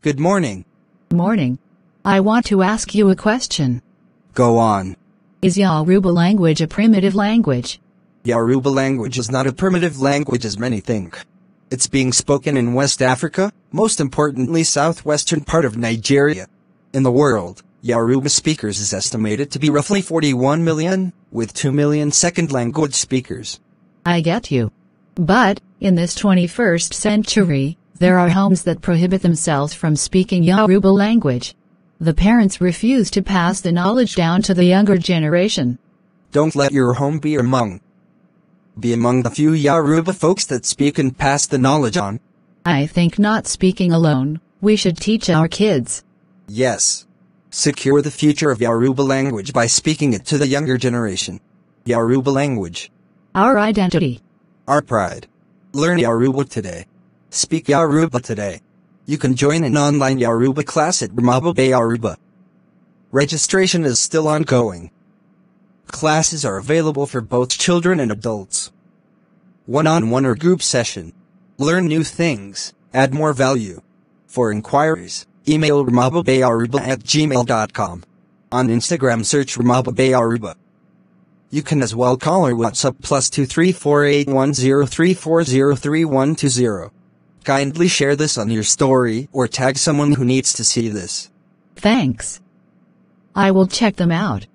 Good morning. Morning. I want to ask you a question. Go on. Is Yoruba language a primitive language? Yoruba language is not a primitive language as many think. It's being spoken in West Africa, most importantly southwestern part of Nigeria. In the world, Yoruba speakers is estimated to be roughly 41 million, with 2 million second language speakers. I get you. But, in this 21st century, there are homes that prohibit themselves from speaking Yoruba language. The parents refuse to pass the knowledge down to the younger generation. Don't let your home be among the few Yoruba folks that speak and pass the knowledge on. I think not speaking alone, we should teach our kids. Yes. Secure the future of Yoruba language by speaking it to the younger generation. Yoruba language. Our identity. Our pride. Learn Yoruba today. Speak Yoruba today. You can join an online Yoruba class at Ramaba Bay Yoruba. Registration is still ongoing. Classes are available for both children and adults. One-on-one or group session. Learn new things, add more value. For inquiries, email ramababayaruba@gmail.com. On Instagram search ramababayaruba. You can as well call or WhatsApp +2348103403120. Kindly share this on your story or tag someone who needs to see this. Thanks. I will check them out.